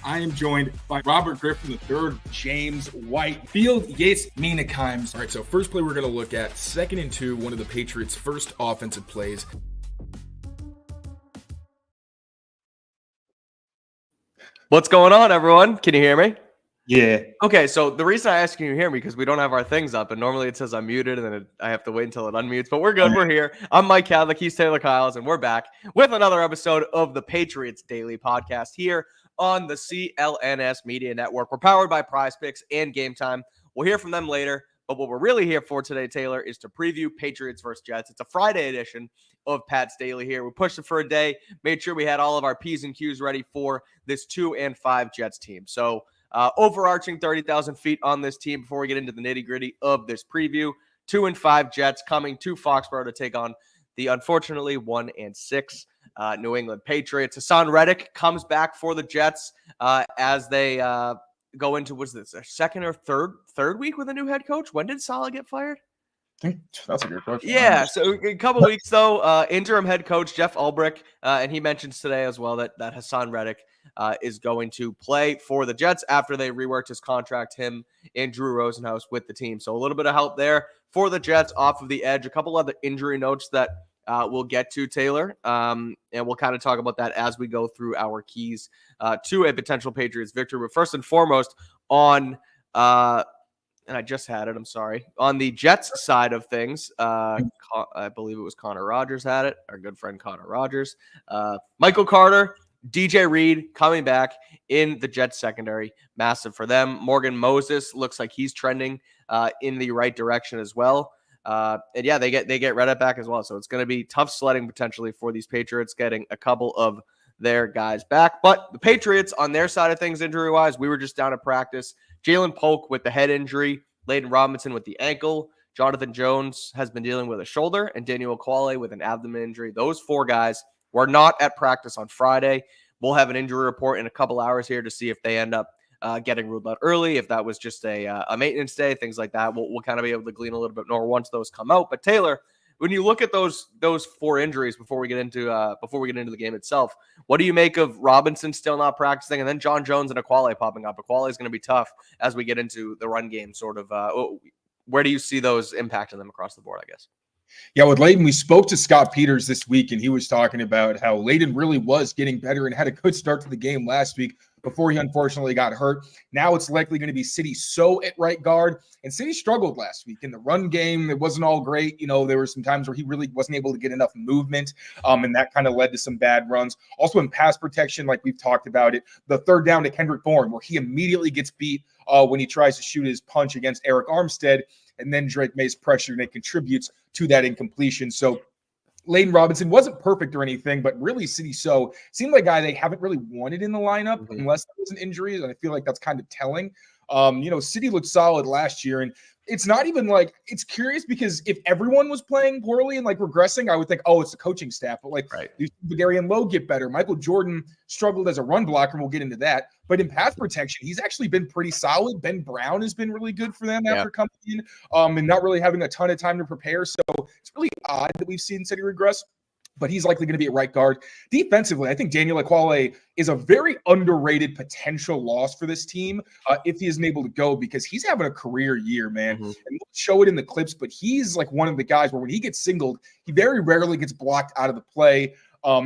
I am joined by Robert Griffin III, James Whitefield, Yates Meanakimes. All right, so first play we're going to look at, 2nd and 2, one of the Patriots' first offensive plays. What's going on, everyone? Can you hear me? Yeah. Okay, so the reason I ask you hear me because we don't have our things up, and normally it says I'm muted, and then I have to wait until it unmutes. But we're good. We're here. I'm Mike Kadlick. He's Tayler Kyles, and we're back with another episode of the Patriots Daily Podcast here on the CLNS Media Network. We're powered by Prize Picks and GameTime. We'll hear from them later. But what we're really here for today, Taylor, is to preview Patriots versus Jets. It's a Friday edition of Pat's Daily here. We pushed it for a day, made sure we had all of our P's and Q's ready for this 2-5 Jets team. So overarching 30,000 feet on this team before we get into the nitty-gritty of this preview. 2-5 Jets coming to Foxboro to take on the unfortunately 1-6 New England Patriots. Hassan Reddick comes back for the Jets as they go into, what's this, a second or third week with a new head coach? When did Saleh get fired? I think that's a good question. Yeah, so a couple weeks though, interim head coach Jeff Ulbrich, and he mentions today as well that Hassan Reddick is going to play for the Jets after they reworked his contract, him and Drew Rosenhaus with the team. So a little bit of help there for the Jets off of the edge. A couple other injury notes that we'll get to, Taylor, and we'll kind of talk about that as we go through our keys to a potential Patriots victory. But first and foremost, on and I just had it, I'm sorry. On the Jets side of things, I believe it was Connor Rogers had it, our good friend Connor Rogers. Michael Carter, DJ Reed coming back in the Jets secondary. Massive for them. Morgan Moses looks like he's trending in the right direction as well. And yeah, they get Reddick back as well. So it's going to be tough sledding potentially for these Patriots getting a couple of their guys back. But the Patriots on their side of things injury-wise, we were just down at practice. Jalen Polk with the head injury, Layden Robinson with the ankle, Jonathan Jones has been dealing with a shoulder, and Daniel Quale with an abdomen injury. Those four guys were not at practice on Friday. We'll have an injury report in a couple hours here to see if they end up getting ruled out early, if that was just a maintenance day, things like that. We'll kind of be able to glean a little bit more once those come out. But Taylor, when you look at those four injuries before we get into the game itself, what do you make of Robinson still not practicing, and then John Jones and Quale popping up? Quale is going to be tough as we get into the run game. Sort of, where do you see those impacting them across the board? I guess. Yeah, with Layden, we spoke to Scott Peters this week, and he was talking about how Layden really was getting better and had a good start to the game last week before he unfortunately got hurt. Now it's likely going to be City So at right guard, and City struggled last week in the run game. It wasn't all great. You know, there were some times where he really wasn't able to get enough movement, and that kind of led to some bad runs. Also in pass protection, like we've talked about it, the third down to Kendrick Bourne, where he immediately gets beat when he tries to shoot his punch against Eric Armstead, and then Drake May's pressure, and it contributes to that incompletion. So Layden Robinson wasn't perfect or anything, but really City So seemed like a guy they haven't really wanted in the lineup unless there was an injury, and I feel like that's kind of telling. City looked solid last year, and it's not even like – it's curious because if everyone was playing poorly and, like, regressing, I would think, oh, it's the coaching staff. But, like, right. Darian Lowe get better. Michael Jordan struggled as a run blocker, and we'll get into that. But in pass protection, he's actually been pretty solid. Ben Brown has been really good for them after coming in and not really having a ton of time to prepare. So it's really odd that we've seen City regress. But he's likely going to be at right guard. Defensively, I think Daniel Quale is a very underrated potential loss for this team if he isn't able to go, because he's having a career year, man. And we'll show it in the clips, but he's like one of the guys where when he gets singled, he very rarely gets blocked out of the play.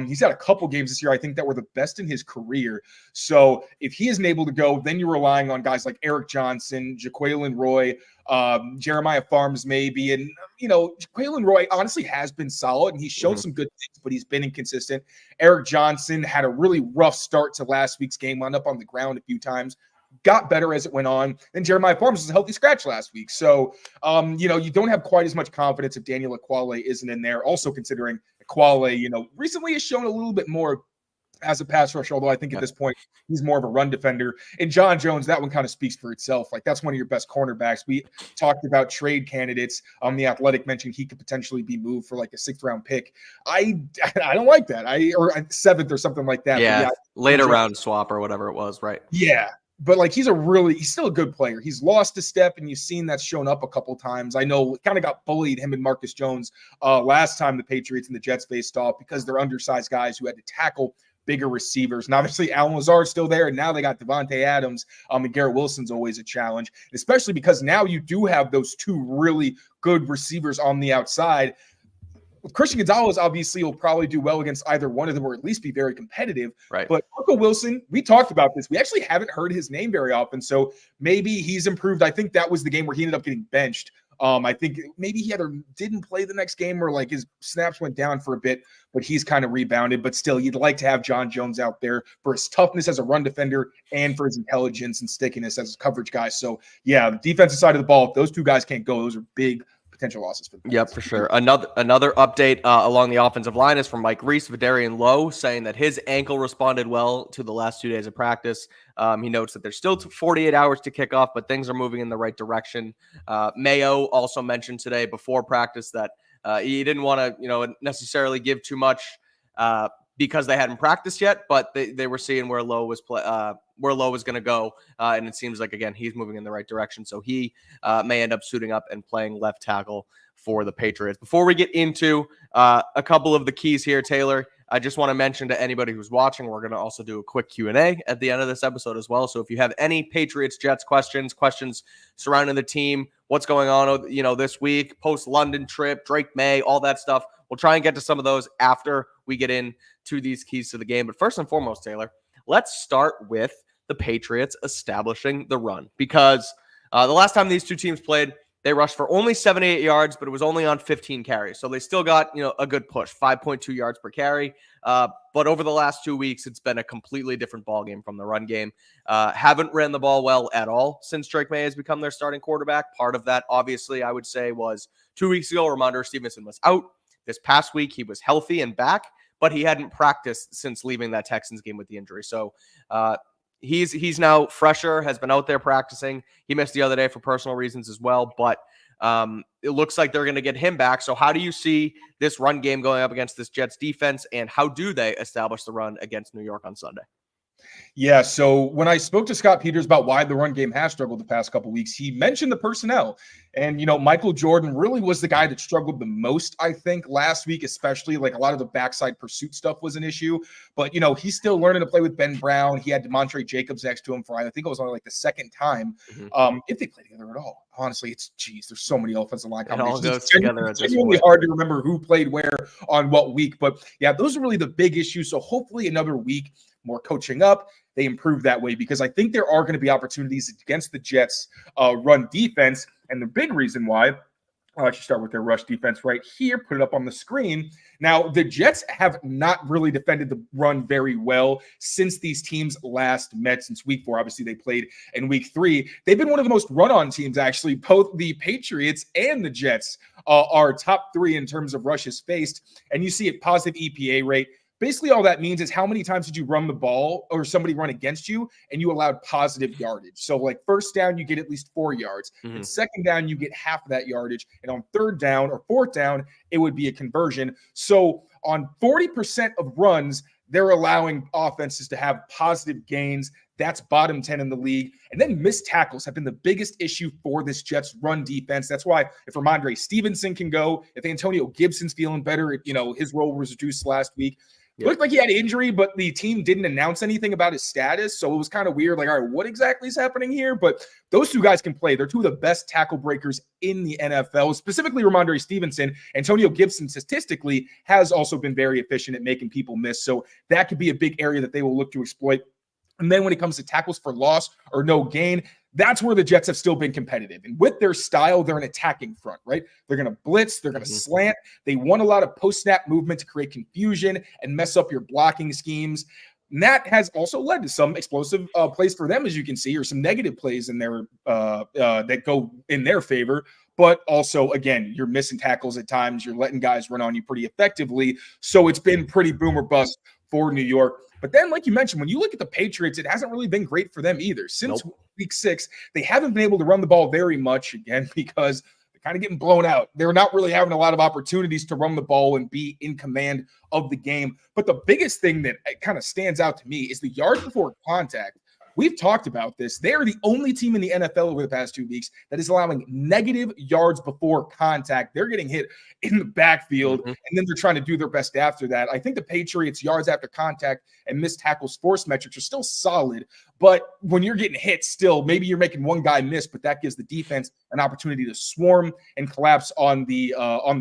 He's had a couple games this year, I think, that were the best in his career. So if he isn't able to go, then you're relying on guys like Eric Johnson, Jaquelin Roy, Jeremiah Farms maybe. And, Jaquelin Roy honestly has been solid, and he's shown some good things, but he's been inconsistent. Eric Johnson had a really rough start to last week's game, wound up on the ground a few times. Got better as it went on. And Jeremiah Farms was a healthy scratch last week. So, you don't have quite as much confidence if Daniel Quale isn't in there. Also considering Quale, recently has shown a little bit more as a pass rusher, although I think at this point he's more of a run defender. And John Jones, that one kind of speaks for itself. Like, that's one of your best cornerbacks. We talked about trade candidates. The Athletic mentioned he could potentially be moved for like a 6th round pick. I don't like that. Or 7th or something like that. Yeah, later round swap or whatever it was, right? Yeah. But like he's still a good player. He's lost a step, and you've seen that's shown up a couple times. I know kind of got bullied, him and Marcus Jones, last time the Patriots and the Jets faced off, because they're undersized guys who had to tackle bigger receivers. And obviously Alan Lazard's still there, and now they got Devontae Adams. And Garrett Wilson's always a challenge, especially because now you do have those two really good receivers on the outside. Christian Gonzalez obviously will probably do well against either one of them, or at least be very competitive. Right. But Marco Wilson, we talked about this. We actually haven't heard his name very often, so maybe he's improved. I think that was the game where he ended up getting benched. I think maybe he either didn't play the next game or like his snaps went down for a bit, but he's kind of rebounded. But still, you'd like to have John Jones out there for his toughness as a run defender and for his intelligence and stickiness as a coverage guy. So yeah, the defensive side of the ball, if those two guys can't go, those are big potential losses for them. Yep, for sure. Another update along the offensive line is from Mike Reese, Vidarian Lowe, saying that his ankle responded well to the last 2 days of practice. He notes that there's still 48 hours to kick off, but things are moving in the right direction. Mayo also mentioned today before practice that he didn't want to, necessarily give too much because they hadn't practiced yet, but they were seeing where Lowe was going to go, and it seems like, again, he's moving in the right direction, so he may end up suiting up and playing left tackle for the Patriots. Before we get into a couple of the keys here, Tayler, I just want to mention to anybody who's watching, we're going to also do a quick Q&A at the end of this episode as well, so if you have any Patriots-Jets questions surrounding the team, what's going on, this week, post-London trip, Drake May, all that stuff, we'll try and get to some of those after we get into these keys to the game. But first and foremost, Tayler, let's start with the Patriots establishing the run, because the last time these two teams played, they rushed for only 78 yards, but it was only on 15 carries. So they still got, a good push, 5.2 yards per carry. But over the last 2 weeks, it's been a completely different ballgame from the run game. Haven't ran the ball well at all since Drake May has become their starting quarterback. Part of that, obviously, I would say was 2 weeks ago, Ramondre Stevenson was out. This past week, he was healthy and back, but he hadn't practiced since leaving that Texans game with the injury. So he's now fresher, has been out there practicing. He missed the other day for personal reasons as well, but it looks like they're going to get him back. So how do you see this run game going up against this Jets defense, and how do they establish the run against New York on Sunday? Yeah, so when I spoke to Scott Peters about why the run game has struggled the past couple of weeks, he mentioned the personnel. And, Michael Jordan really was the guy that struggled the most, I think, last week, especially. Like, a lot of the backside pursuit stuff was an issue. But, he's still learning to play with Ben Brown. He had DeMontre Jacobs next to him for, I think it was only like the second time. If they play together at all. Honestly, there's so many offensive line combinations. It all goes together. It's genuinely hard to remember who played where on what week. But, yeah, those are really the big issues. So hopefully another week, more coaching up, they improve that way, because I think there are going to be opportunities against the Jets' run defense. And the big reason why, I'll actually start with their rush defense right here, put it up on the screen. Now, the Jets have not really defended the run very well since these teams last met, since week 4. Obviously, they played in week 3. They've been one of the most run-on teams, actually. Both the Patriots and the Jets are top 3 in terms of rushes faced. And you see a positive EPA rate. Basically, all that means is how many times did you run the ball or somebody run against you and you allowed positive yardage. So like first down, you get at least 4 yards. And second down, you get half of that yardage. And on third down or fourth down, it would be a conversion. So on 40% of runs, they're allowing offenses to have positive gains. That's bottom 10 in the league. And then missed tackles have been the biggest issue for this Jets run defense. That's why if Ramondre Stevenson can go, if Antonio Gibson's feeling better, his role was reduced last week. It looked like he had an injury, but the team didn't announce anything about his status. So it was kind of weird. Like, all right, what exactly is happening here? But those two guys can play. They're two of the best tackle breakers in the NFL, specifically Ramondre Stevenson. Antonio Gibson statistically has also been very efficient at making people miss. So that could be a big area that they will look to exploit. And then when it comes to tackles for loss or no gain, that's where the Jets have still been competitive. And with their style, they're an attacking front, right? They're going to blitz. They're going to slant. They want a lot of post-snap movement to create confusion and mess up your blocking schemes. And that has also led to some explosive plays for them, as you can see, or some negative plays in their that go in their favor. But also, again, you're missing tackles at times. You're letting guys run on you pretty effectively. So it's been pretty boom or bust for New York. But then, like you mentioned, when you look at the Patriots, it hasn't really been great for them either. Since week 6, they haven't been able to run the ball very much, again, because they're kind of getting blown out. They're not really having a lot of opportunities to run the ball and be in command of the game. But the biggest thing that kind of stands out to me is the yards before contact. we've talked about this. They are the only team in the NFL over the past 2 weeks that is allowing negative yards before contact. They're getting hit in the backfield, and then they're trying to do their best after that. I think the Patriots' yards after contact and missed tackles forced metrics are still solid, but when you're getting hit still, maybe you're making one guy miss, but that gives the defense an opportunity to swarm and collapse on the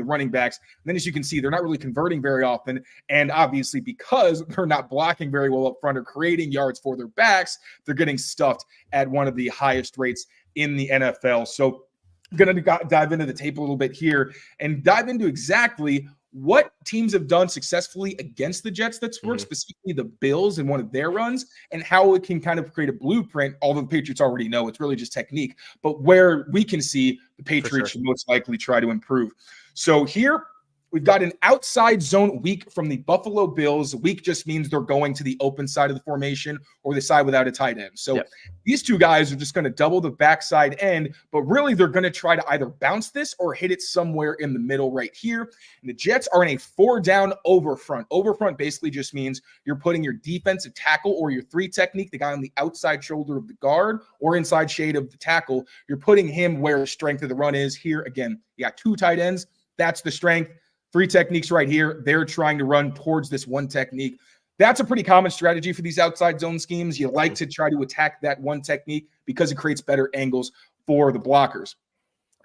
running backs. And then as you can see, they're not really converting very often. And obviously, because they're not blocking very well up front or creating yards for their backs, they're getting stuffed at one of the highest rates in the NFL. So I'm going to dive into the tape a little bit here and dive into exactly what teams have done successfully against the Jets that's worked, specifically the Bills in one of their runs, and how it can kind of create a blueprint, although the Patriots already know it's really just technique, but where we can see the Patriots should most likely try to improve. So here, we've got an outside zone weak from the Buffalo Bills. Weak just means they're going to the open side of the formation or the side without a tight end. So these two guys are just going to double the backside end, but really they're going to try to either bounce this or hit it somewhere in the middle right here. And the Jets are in a 4-down over front. Over front basically just means you're putting your defensive tackle or your 3 technique, the guy on the outside shoulder of the guard or inside shade of the tackle. You're putting him where the strength of the run is. Here, again, you got 2 tight ends. That's the strength. 3 techniques right here. They're trying to run towards this 1 technique. That's a pretty common strategy for these outside zone schemes. You like to try to attack that 1 technique because it creates better angles for the blockers.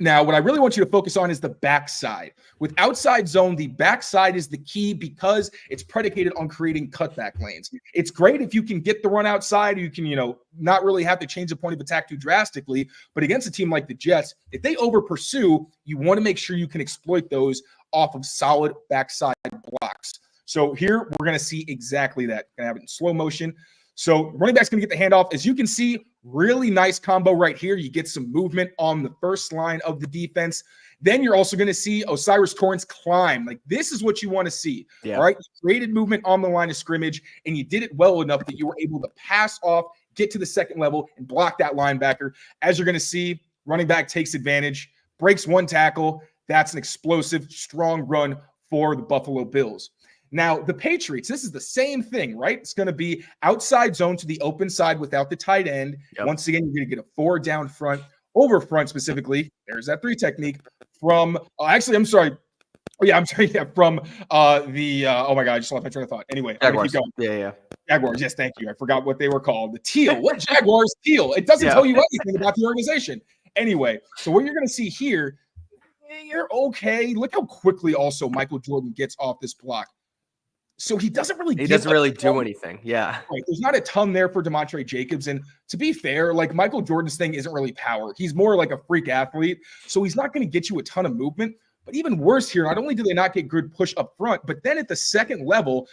Now, what I really want you to focus on is the backside. With outside zone, the backside is the key because it's predicated on creating cutback lanes. It's great if you can get the run outside. You can, not really have to change the point of attack too drastically. But against a team like the Jets, if they over pursue, you want to make sure you can exploit those off of solid backside blocks. So here we're going to see exactly that. Going to have it in slow motion. So running back's going to get the handoff. As you can see, really nice combo right here. You get some movement on the first line of the defense. Then you're also going to see O'Cyrus Torrence climb. Like, this is what you want to see. All right. You created movement on the line of scrimmage, and you did it well enough that you were able to pass off, get to the second level, and block that linebacker. As you're going to see, running back takes advantage, breaks 1 tackle. That's an explosive, strong run for the Buffalo Bills. Now, the Patriots, this is the same thing, right? It's going to be outside zone to the open side without the tight end. Once again, you're going to get a 4 down front, over front specifically. There's that 3 technique from from the oh my God, I just lost my train of thought. Anyway, Jaguars. Keep going. Jaguars. Yes, thank you. I forgot what they were called. The teal. What Jaguars teal? It doesn't tell you anything about the organization. Anyway, so what you're going to see here, you're okay. Look how quickly also Michael Jordan gets off this block. So he doesn't really do anything. Yeah. Right. There's not a ton there for DeMontre Jacobs. And to be fair, like, Michael Jordan's thing isn't really power. He's more like a freak athlete. So he's not going to get you a ton of movement. But even worse here, not only do they not get good push up front, but then at the second level,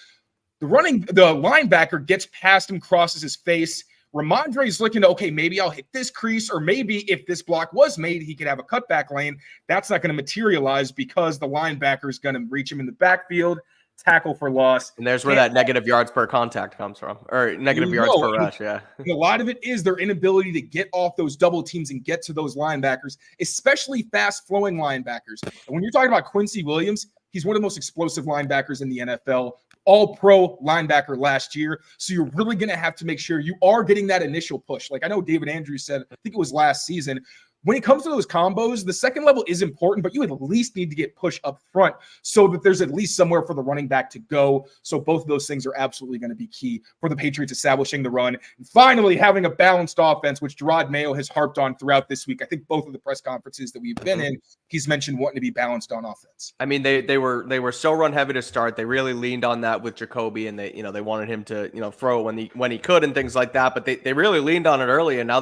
the linebacker gets past him, crosses his face. Ramondre's looking to, okay, maybe I'll hit this crease, or maybe if this block was made, he could have a cutback lane. That's not going to materialize because the linebacker is going to reach him in the backfield, tackle for loss. And there's where that negative yards per contact comes from, or negative yards per rush. Yeah. And a lot of it is their inability to get off those double teams and get to those linebackers, especially fast flowing linebackers. And when you're talking about Quincy Williams, he's one of the most explosive linebackers in the NFL, all-pro linebacker last year. So you're really going to have to make sure you are getting that initial push. Like I know David Andrews said, I think it was last season, when it comes to those combos, the second level is important, but you at least need to get push up front so that there's at least somewhere for the running back to go. So both of those things are absolutely going to be key for the Patriots establishing the run. And finally, having a balanced offense, which Gerard Mayo has harped on throughout this week. I think both of the press conferences that we've been in, he's mentioned wanting to be balanced on offense. I mean, they were so run heavy to start. They really leaned on that with Jacoby, and they wanted him to throw when he could and things like that. But they really leaned on it early, and now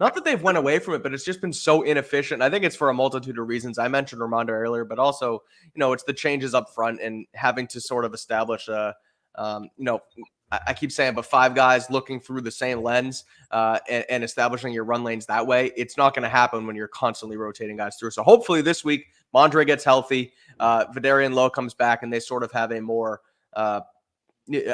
not that they've went away from it, but it's just been so inefficient. I think it's for a multitude of reasons. I mentioned Ramondre earlier, but also, it's the changes up front and having to sort of establish I keep saying, but 5 guys looking through the same lens and establishing your run lanes that way. It's not going to happen when you're constantly rotating guys through. So hopefully this week, Mondre gets healthy, Vidarian Lowe comes back, and they sort of have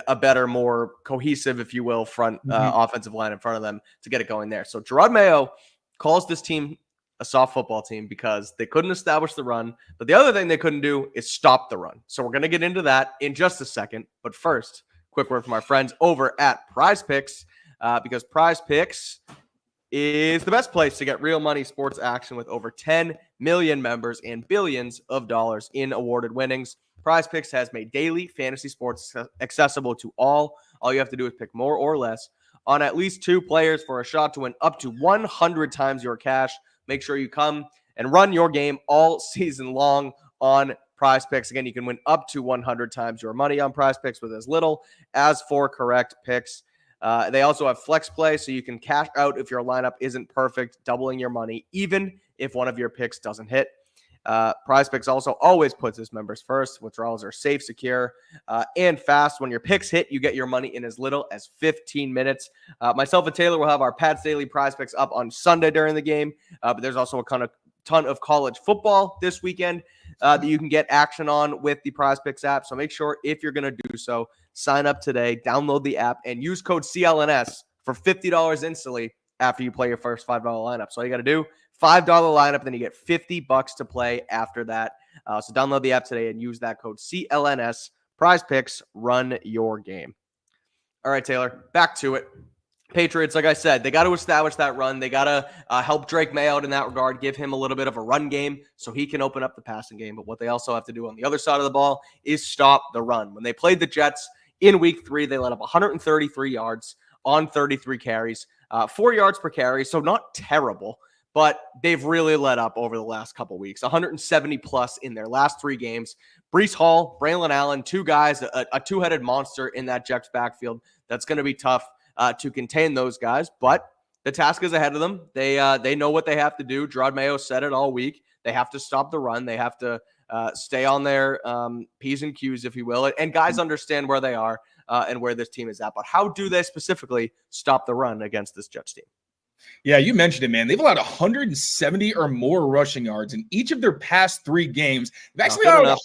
a better, more cohesive, if you will, front offensive line in front of them to get it going there. So Gerard Mayo calls this team a soft football team because they couldn't establish the run. But the other thing they couldn't do is stop the run. So we're going to get into that in just a second. But first, quick word from our friends over at Prize Picks. because Prize Picks is the best place to get real money sports action with over 10 million members and billions of dollars in awarded winnings. Prize Picks has made daily fantasy sports accessible to all. All you have to do is pick more or less on at least 2 players for a shot to win up to 100 times your cash. Make sure you come and run your game all season long on Prize Picks. Again, you can win up to 100 times your money on Prize Picks with as little as 4 correct picks. They also have flex play, so you can cash out if your lineup isn't perfect, doubling your money, even if one of your picks doesn't hit. Prize Picks also always puts its members first. Withdrawals are safe, secure, and fast. When your picks hit, you get your money in as little as 15 minutes. Myself and Taylor will have our Pat's Daily Prize Picks up on Sunday during the game, but there's also a ton of college football this weekend that you can get action on with the Prize Picks app. So make sure, if you're going to do so, sign up today, download the app, and use code CLNS for $50 instantly after you play your first $5 lineup. So all you got to do, $5 lineup, then you get $50 to play after that. So download the app today and use that code CLNS. Prize Picks, run your game. All right, Taylor, back to it. Patriots, like I said, they got to establish that run. They got to help Drake May out in that regard, give him a little bit of a run game so he can open up the passing game. But what they also have to do on the other side of the ball is stop the run. When they played the Jets in week 3, they let up 133 yards on 33 carries, 4 yards per carry. So not terrible, but they've really let up over the last couple weeks, 170 plus in their last 3 games. Breece Hall, Braylon Allen, 2 guys, a 2-headed monster in that Jets backfield. That's going to be tough to contain those guys, but the task is ahead of them. They know what they have to do. Gerard Mayo said it all week. They have to stop the run. They have to stay on their P's and Q's, if you will, and guys understand where they are and where this team is at. But how do they specifically stop the run against this Jets team? Yeah, you mentioned it, man. They've allowed 170 or more rushing yards in each of their past 3 games. They've actually allowed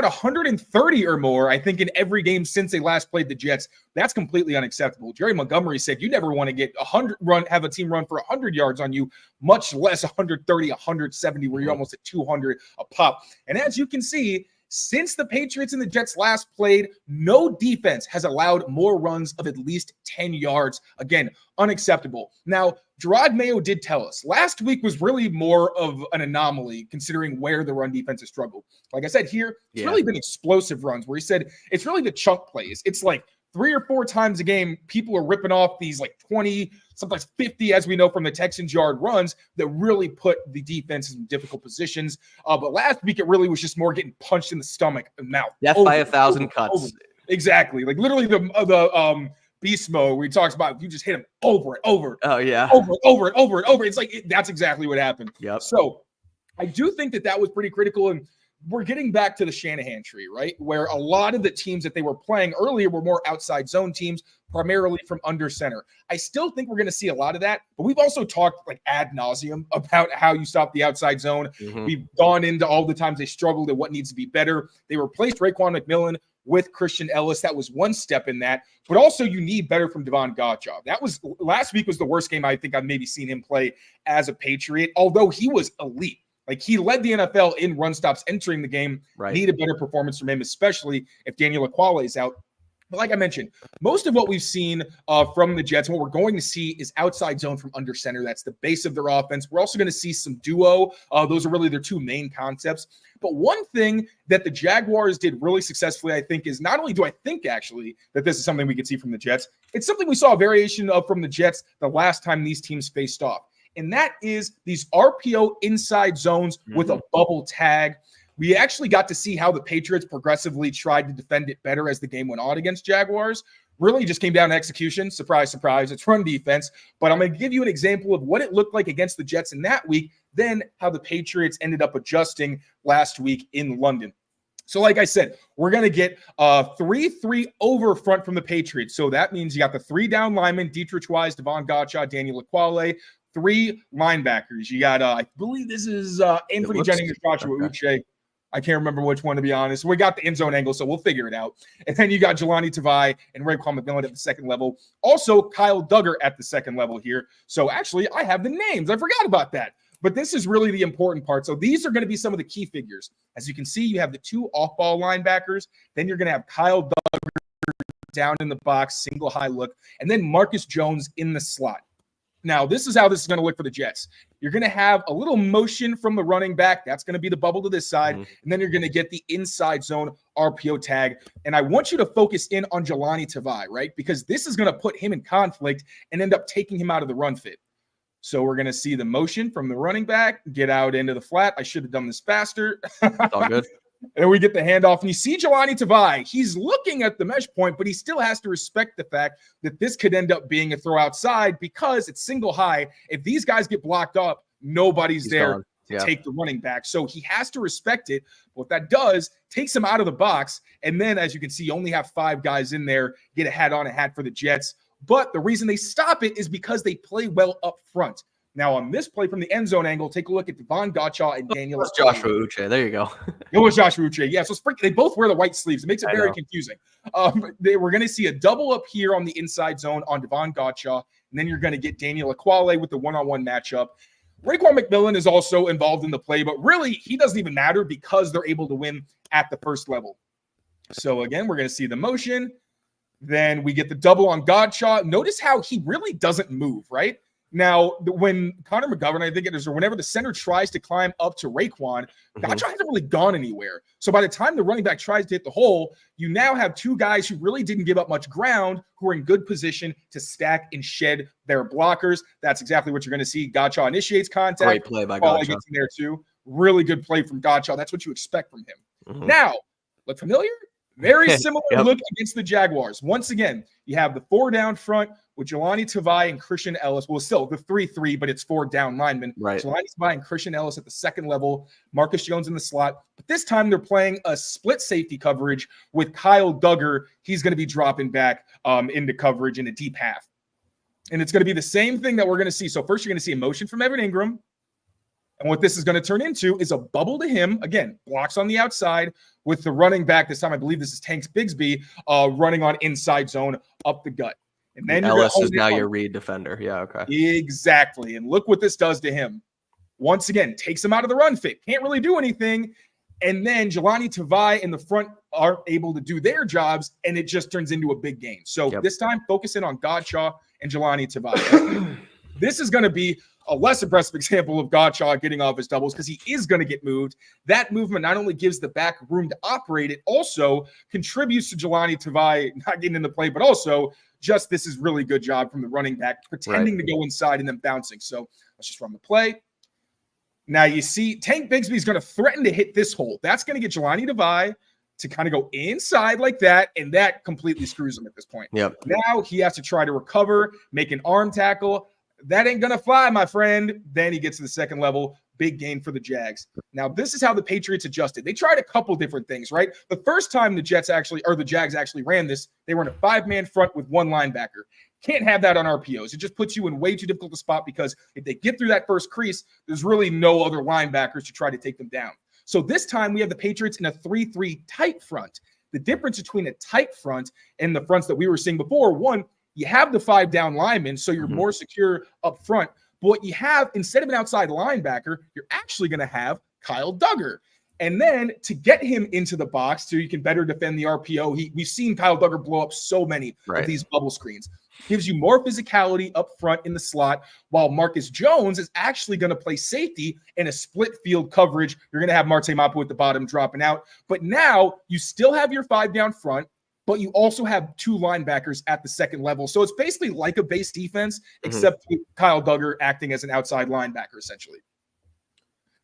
130 or more, I think, in every game since they last played the Jets. That's completely unacceptable. Jerry Montgomery said you never want to get have a team run for 100 yards on you, much less 130, 170, where you're almost at 200 a pop. And as you can see, since the Patriots and the Jets last played, no defense has allowed more runs of at least 10 yards. Again, unacceptable. Now, Gerard Mayo did tell us last week was really more of an anomaly considering where the run defense has struggled. Like I said here, it's really been explosive runs where he said it's really the chunk plays. It's like 3 or 4 times a game, people are ripping off these like 20, sometimes 50, as we know from the Texans yard runs that really put the defense in difficult positions. But last week, it really was just more getting punched in the stomach and mouth. Death by 1,000 cuts. Exactly. Like literally the beast mode where he talks about you just hit him over and over. Oh, yeah. Over and over. It's like that's exactly what happened. Yep. So I do think that was pretty critical. And we're getting back to the Shanahan tree, right? Where a lot of the teams that they were playing earlier were more outside zone teams, primarily from under center. I still think we're going to see a lot of that, but we've also talked like ad nauseum about how you stop the outside zone. We've gone into all the times they struggled and what needs to be better. They replaced Raekwon McMillan with Christian Ellis. That was one step in that, but also you need better from Devon Gottschalk. That was last week was the worst game I think I've maybe seen him play as a Patriot, although he was elite. Like he led the NFL in run stops entering the game. Right. Need a better performance from him, especially if Daniel Ekuale is out. But like I mentioned, most of what we've seen from the Jets, and what we're going to see is outside zone from under center. That's the base of their offense. We're also going to see some duo. Those are really their 2 main concepts. But one thing that the Jaguars did really successfully, I think, is not only do I think actually that this is something we could see from the Jets, it's something we saw a variation of from the Jets the last time these teams faced off. And that is these RPO inside zones with a bubble tag. We actually got to see how the Patriots progressively tried to defend it better as the game went on against Jaguars. Really just came down to execution. Surprise, surprise. It's run defense. But I'm going to give you an example of what it looked like against the Jets in that week, then how the Patriots ended up adjusting last week in London. So like I said, we're going to get 3-3 over front from the Patriots. So that means you got the 3 down linemen, Dietrich Wise, Devon Gottschalk, Daniel Ekuale, 3 linebackers. You got, I believe this is Anthony Jennings, Joshua Uche. I can't remember which one, to be honest. We got the end zone angle, so we'll figure it out. And then you got Jelani Tavai and Raekwon McMillan at the second level. Also, Kyle Duggar at the second level here. So actually, I have the names. I forgot about that. But this is really the important part. So these are going to be some of the key figures. As you can see, you have the 2 off-ball linebackers. Then you're going to have Kyle Duggar down in the box, single high look, and then Marcus Jones in the slot. Now, this is how this is going to look for the Jets. You're going to have a little motion from the running back. That's going to be the bubble to this side. And then you're going to get the inside zone RPO tag. And I want you to focus in on Jelani Tavai, right? Because this is going to put him in conflict and end up taking him out of the run fit. So we're going to see the motion from the running back, get out into the flat. I should have done this faster. It's all good. And we get the handoff, and you see Jelani Tavai. He's looking at the mesh point, but he still has to respect the fact that this could end up being a throw outside because it's single high. If these guys get blocked up, nobody's there to take the running back. So he has to respect it. What that does, takes him out of the box. And then, as you can see, you only have 5 guys in there, get a hat on a hat for the Jets. But the reason they stop it is because they play well up front. Now, on this play from the end zone angle, take a look at Devon Gottschall and Daniel. That's Joshua Uche. There you go. It was Joshua Uche. Yeah, so they both wear the white sleeves. It makes it very confusing. We're going to see a double up here on the inside zone on Devon Gottschall, and then you're going to get Daniel Aquale with the one-on-one matchup. Raekwon McMillan is also involved in the play, but really, he doesn't even matter because they're able to win at the first level. So, again, we're going to see the motion. Then we get the double on Gottschall. Notice how he really doesn't move, right? Now, when Connor McGovern, I think it is, or whenever the center tries to climb up to Raekwon, Gottschall hasn't really gone anywhere. So by the time the running back tries to hit the hole, you now have 2 guys who really didn't give up much ground, who are in good position to stack and shed their blockers. That's exactly what you're going to see. Gottschall initiates contact. Great play by Gottschall. Gets in there too. Really good play from Gottschall. That's what you expect from him. Now, look familiar? Very similar look against the Jaguars. Once again, you have the 4 down front with Jelani Tavai and Christian Ellis. Well, still the 3-3, but it's 4 down linemen. Right. Jelani Tavai and Christian Ellis at the second level, Marcus Jones in the slot. But this time they're playing a split safety coverage with Kyle Duggar. He's going to be dropping back into coverage in a deep half. And it's going to be the same thing that we're going to see. So first you're going to see a motion from Evan Ingram. And what this is going to turn into is a bubble to him. Again, blocks on the outside with the running back. This time, I believe this is Tanks Bigsby running on inside zone up the gut. And then Ellis is now your read defender. Yeah, okay. Exactly. And look what this does to him. Once again, takes him out of the run fit. Can't really do anything. And then Jelani Tavai in the front aren't able to do their jobs, and it just turns into a big game. So this time, focus in on Gottschall and Jelani Tavai. This is going to be a less impressive example of Gottschall getting off his doubles because he is going to get moved. That movement not only gives the back room to operate, it also contributes to Jelani Tavai not getting in the play, but also just this is really good job from the running back pretending to go inside and then bouncing. So let's just run the play. Now you see Tank Bigsby is going to threaten to hit this hole. That's going to get Jelani Tavai to kind of go inside like that, and that completely screws him at this point. Now he has to try to recover, make an arm tackle. That ain't going to fly, my friend. Then he gets to the second level. Big gain for the Jags. Now, this is how the Patriots adjusted. They tried a couple different things, right? The first time the Jags actually ran this, they were in a 5-man front with 1 linebacker. Can't have that on RPOs. It just puts you in way too difficult a spot because if they get through that first crease, there's really no other linebackers to try to take them down. So this time we have the Patriots in a 3-3 tight front. The difference between a tight front and the fronts that we were seeing before, one, you have the 5 down linemen, so you're more secure up front. But what you have, instead of an outside linebacker, you're actually going to have Kyle Duggar. And then to get him into the box so you can better defend the RPO, we've seen Kyle Duggar blow up so many of these bubble screens. Gives you more physicality up front in the slot, while Marcus Jones is actually going to play safety in a split field coverage. You're going to have Marte Mapu at the bottom dropping out. But now you still have your 5 down front, but you also have 2 linebackers at the second level. So it's basically like a base defense, except with Kyle Duggar acting as an outside linebacker, essentially.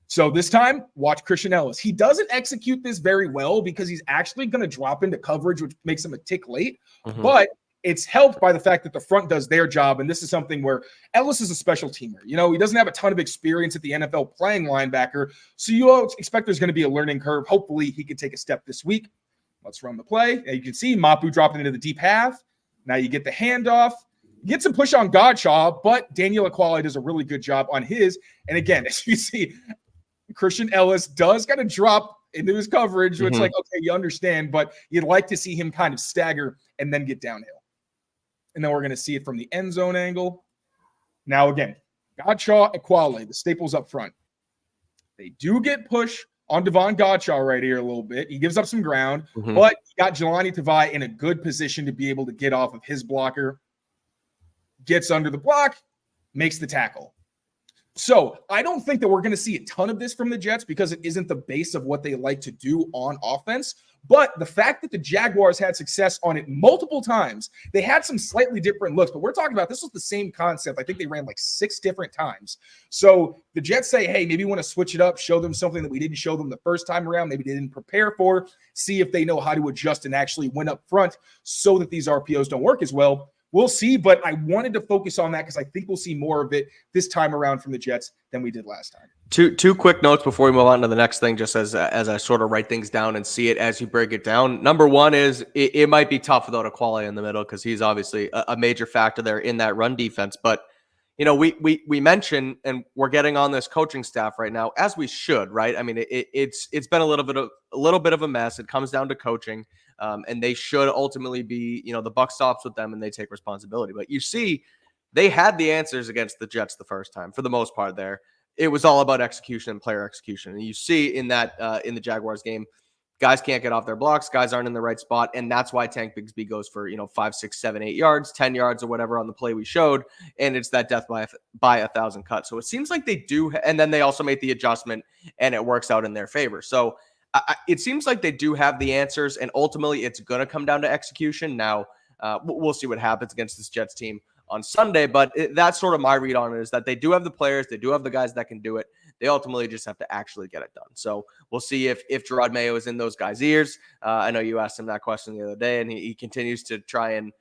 So this time, watch Christian Ellis. He doesn't execute this very well because he's actually going to drop into coverage, which makes him a tick late. But it's helped by the fact that the front does their job. And this is something where Ellis is a special teamer. You know, he doesn't have a ton of experience at the NFL playing linebacker. So you expect there's going to be a learning curve. Hopefully he can take a step this week. Let's run the play. And you can see Mapu dropping into the deep half. Now you get the handoff. Get some push on Gottschall, but Daniel Aquale does a really good job on his. And again, as you see, Christian Ellis does kind of drop into his coverage. So it's like, okay, you understand, but you'd like to see him kind of stagger and then get downhill. And then we're going to see it from the end zone angle. Now again, Gottschall, Aquale, the staples up front. They do get push on Devon Gottschall right here a little bit. He gives up some ground, Mm-hmm. but you got Jelani Tavai in a good position to be able to get off of his blocker, gets under the block, makes the tackle. So I don't think that we're going to see a ton of this from the Jets because it isn't the base of what they like to do on offense. But the fact that the Jaguars had success on it multiple times, they had some slightly different looks, but we're talking about this was the same concept. I think they ran like 6 different times. So the Jets say, hey, maybe we want to switch it up, show them something that we didn't show them the first time around, maybe they didn't prepare for, see if they know how to adjust and actually win up front so that these RPOs don't work as well. We'll see, but I wanted to focus on that because I think we'll see more of it this time around from the Jets than we did last time. Two quick notes before we move on to the next thing, just as I sort of write things down and see it as you break it down. Number one is it might be tough without Aquale in the middle because he's obviously a major factor there in that run defense. But you know, we mentioned, and we're getting on this coaching staff right now, as we should, right? I mean, it's been a little bit of a mess. It comes down to coaching. And they should ultimately be, you know, the buck stops with them and they take responsibility. But you see, they had the answers against the Jets the first time for the most part there. It was all about execution and player execution. And you see in that, in the Jaguars game, guys can't get off their blocks. Guys aren't in the right spot. And that's why Tank Bigsby goes for, 5, 6, 7, 8 yards, 10 yards or whatever on the play we showed. And it's that death by 1,000 cut. So it seems like they do. And then they also made the adjustment and it works out in their favor. So it seems like they do have the answers, and ultimately it's going to come down to execution. Now, we'll see what happens against this Jets team on Sunday, but that's sort of my read on it, is that they do have the players, they do have the guys that can do it. They ultimately just have to actually get it done. So we'll see if Gerard Mayo is in those guys' ears. I know you asked him that question the other day, and he continues to try and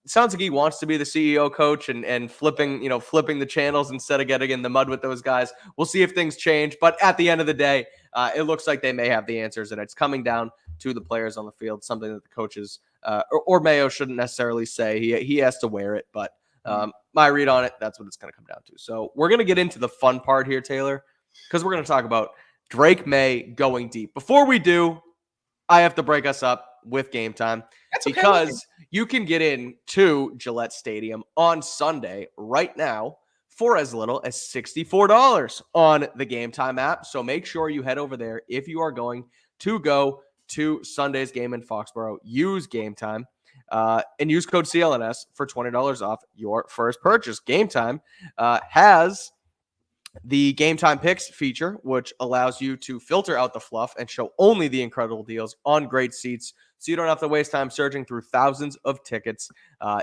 sounds like he wants to be the CEO coach and flipping the channels instead of getting in the mud with those guys. We'll see if things change, but at the end of the day, it looks like they may have the answers, and it's coming down to the players on the field, something that the coaches or Mayo shouldn't necessarily say. He has to wear it, but my read on it, that's what it's going to come down to. So we're going to get into the fun part here, Taylor, because we're going to talk about Drake May going deep. Before we do, I have to break us up with Game Time. That's okay, because you can get in to Gillette Stadium on Sunday right now for as little as $64 on the Game Time app. So make sure you head over there if you are going to go to Sunday's game in Foxboro. Use Game Time and use code CLNS for $20 off your first purchase. Game Time has the Game Time Picks feature, which allows you to filter out the fluff and show only the incredible deals on great seats, so you don't have to waste time searching through thousands of tickets.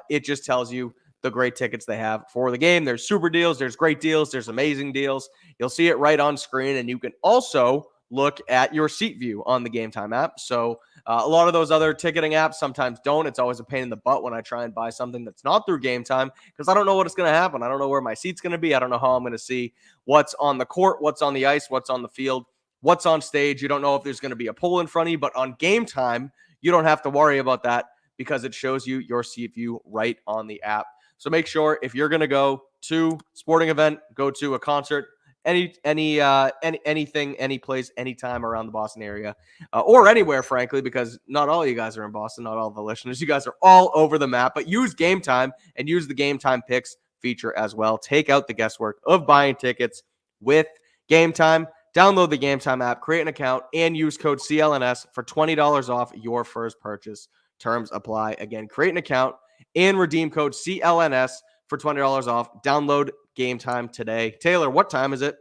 It just tells you the great tickets they have for the game. There's super deals, there's great deals, there's amazing deals. You'll see it right on screen, and you can also look at your seat view on the Game Time app. So a lot of those other ticketing apps sometimes don't. It's always a pain in the butt when I try and buy something that's not through Game Time because I don't know what is going to happen. I don't know where my seat's going to be. I don't know how I'm going to see what's on the court, what's on the ice, what's on the field, what's on stage. You don't know if there's going to be a pole in front of you, but on Game Time, you don't have to worry about that because it shows you your seat view right on the app. So make sure if you're going to go to sporting event, go to a concert, anything, any place, anytime around the Boston area, or anywhere, frankly, because not all you guys are in Boston, not all the listeners. You guys are all over the map, but use Game Time and use the Game Time Picks feature as well. Take out the guesswork of buying tickets with Game Time. Download the Game Time app, create an account, and use code CLNS for $20 off your first purchase. Terms apply. Again, create an account and redeem code CLNS for $20 off. Download Game Time today. Taylor, what time is it?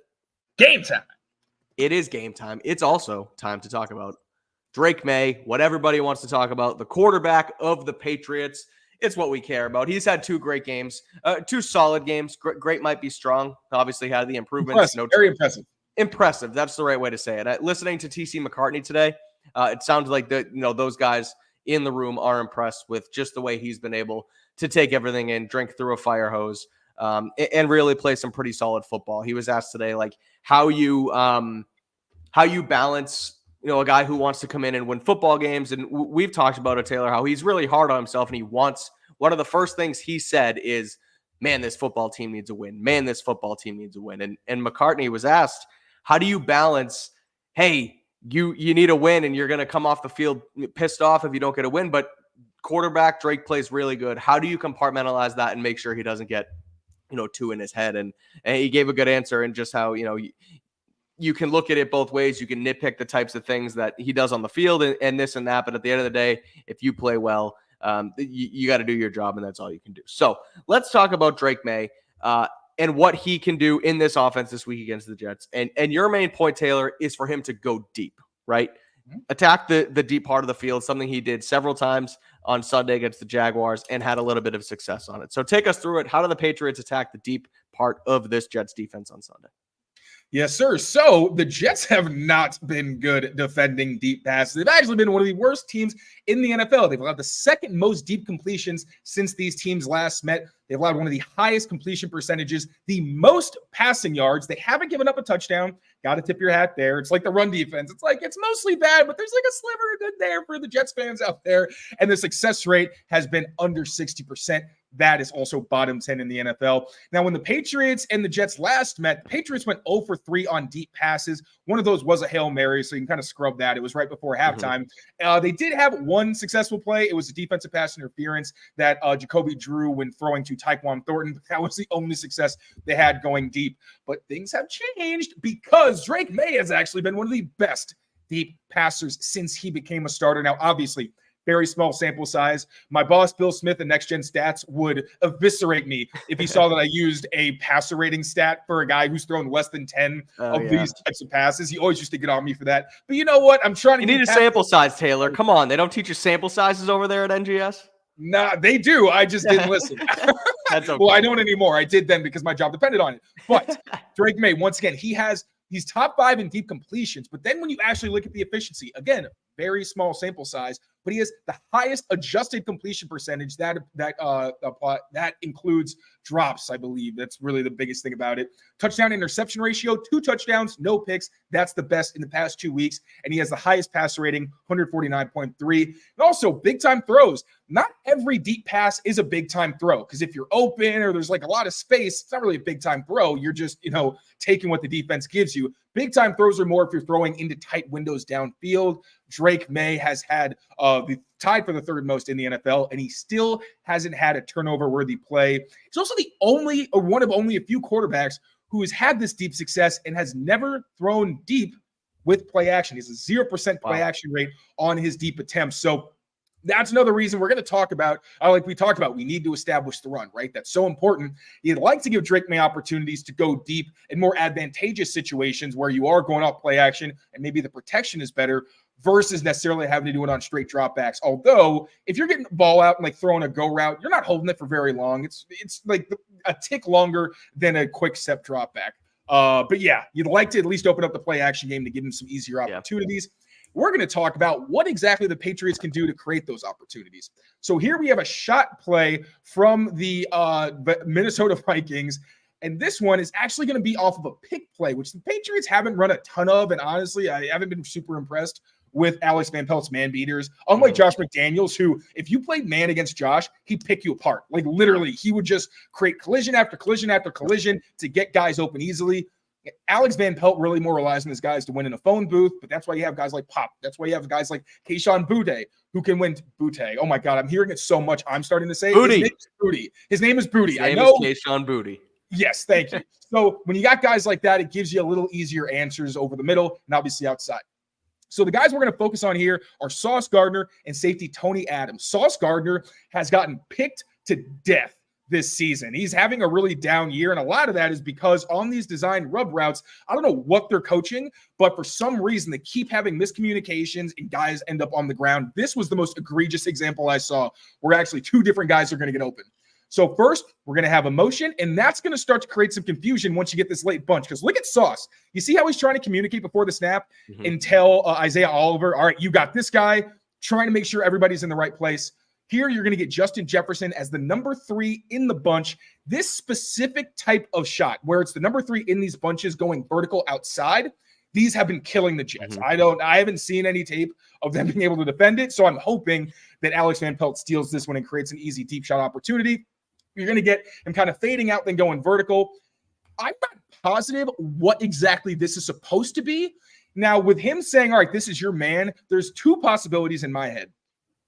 Game time. It is game time. It's also time to talk about Drake May, what everybody wants to talk about, the quarterback of the Patriots. It's what we care about. He's had 2 great games, 2 solid games. Great might be strong. Obviously had the improvements. Very impressive. Impressive. That's the right way to say it. Listening to TC McCartney today, it sounds like those guys in the room are impressed with just the way he's been able to take everything in, drink through a fire hose, and really play some pretty solid football. He was asked today, like, how you balance, a guy who wants to come in and win football games. And we've talked about it, Taylor, how he's really hard on himself, and one of the first things he said is, man, this football team needs a win. Man, this football team needs a win. And McCartney was asked, how do you balance, hey, you need a win and you're going to come off the field pissed off if you don't get a win, but quarterback Drake plays really good. How do you compartmentalize that and make sure he doesn't get, 2 in his head? And he gave a good answer, and just how, you can look at it both ways. You can nitpick the types of things that he does on the field and this and that. But at the end of the day, if you play well, you got to do your job, and that's all you can do. So let's talk about Drake May and what he can do in this offense this week against the Jets. And your main point, Tayler, is for him to go deep, right? Mm-hmm. Attack the deep part of the field, something he did several times on Sunday against the Jaguars and had a little bit of success on it. So take us through it. How do the Patriots attack the deep part of this Jets defense on Sunday? Yes, sir. So the Jets have not been good defending deep passes. They've actually been one of the worst teams in the NFL. They've allowed the second most deep completions since these teams last met. They've allowed one of the highest completion percentages, the most passing yards. They haven't given up a touchdown. Got to tip your hat there. It's like the run defense. It's like it's mostly bad, but there's like a sliver of good there for the Jets fans out there. And the success rate has been under 60%. That is also bottom 10 in the NFL. Now, when the Patriots and the Jets last met, the Patriots went 0 for 3 on deep passes. One of those was a Hail Mary, so you can kind of scrub that. It was right before halftime. They did have one successful play. It was a defensive pass interference that Jacoby drew when throwing to Tayler Thornton. That was the only success they had going deep. But things have changed because Drake May has actually been one of the best deep passers since he became a starter. Now, obviously, very small sample size. My boss, Bill Smith at Next Gen Stats, would eviscerate me if he saw that I used a passer rating stat for a guy who's thrown less than 10 these types of passes. He always used to get on me for that. But you know what? I'm trying to. You need a sample size, Taylor. Come on. They don't teach you sample sizes over there at NGS? Nah, they do. I just didn't listen. That's okay. Well, I don't anymore. I did then because my job depended on it. But Drake May, once again, he's top 5 in deep completions. But then when you actually look at the efficiency, again, very small sample size, but he has the highest adjusted completion percentage. That includes drops, I believe. That's really the biggest thing about it. Touchdown interception ratio, 2 touchdowns, no picks. That's the best in the past 2 weeks. And he has the highest passer rating, 149.3. And also big time throws. Not every deep pass is a big time throw, because if you're open or there's like a lot of space, it's not really a big time throw. You're just, taking what the defense gives you. Big time throws are more if you're throwing into tight windows downfield. Drake May has had the tied for the third most in the NFL, and he still hasn't had a turnover-worthy play. He's also the only, or one of only a few quarterbacks who has had this deep success and has never thrown deep with play action. He has a 0% play action rate on his deep attempts. So that's another reason we're going to talk about, like we talked about, we need to establish the run, right? That's so important. You'd like to give Drake May opportunities to go deep in more advantageous situations where you are going off play action and maybe the protection is better versus necessarily having to do it on straight dropbacks. Although, if you're getting the ball out and like throwing a go route, you're not holding it for very long. It's like a tick longer than a quick step dropback. But yeah, you'd like to at least open up the play action game to give him some easier opportunities. Yeah. We're going to talk about what exactly the Patriots can do to create those opportunities. So here we have a shot play from the Minnesota Vikings. And this one is actually going to be off of a pick play, which the Patriots haven't run a ton of. And honestly, I haven't been super impressed with Alex Van Pelt's man beaters. Unlike Josh McDaniels, who, if you played man against Josh, he'd pick you apart. Like literally, he would just create collision after collision after collision to get guys open easily. Alex Van Pelt really more relies on his guys to win in a phone booth, but that's why you have guys like Pop. That's why you have guys like Kayshon Boutte who can win. Boutte. Oh my God, I'm hearing it so much. I'm starting to say Booty. His name is Boutte. I know. Kayshon Boutte. Yes, thank you. So when you got guys like that, it gives you a little easier answers over the middle and obviously outside. So the guys we're going to focus on here are Sauce Gardner and safety Tony Adams. Sauce Gardner has gotten picked to death this season. He's having a really down year, and a lot of that is because on these designed rub routes, I don't know what they're coaching, but for some reason they keep having miscommunications and guys end up on the ground. This was the most egregious example I saw where actually 2 different guys are going to get open. So first, we're going to have a motion, and that's going to start to create some confusion once you get this late bunch. Because look at Sauce. You see how he's trying to communicate before the snap and tell Isaiah Oliver, all right, you got this guy, trying to make sure everybody's in the right place. Here, you're going to get Justin Jefferson as the number 3 in the bunch. This specific type of shot, where it's the number 3 in these bunches going vertical outside, these have been killing the Jets. I haven't seen any tape of them being able to defend it, so I'm hoping that Alex Van Pelt steals this one and creates an easy deep shot opportunity. You're going to get him kind of fading out, then going vertical. I'm not positive what exactly this is supposed to be. Now, with him saying, all right, this is your man, there's 2 possibilities in my head.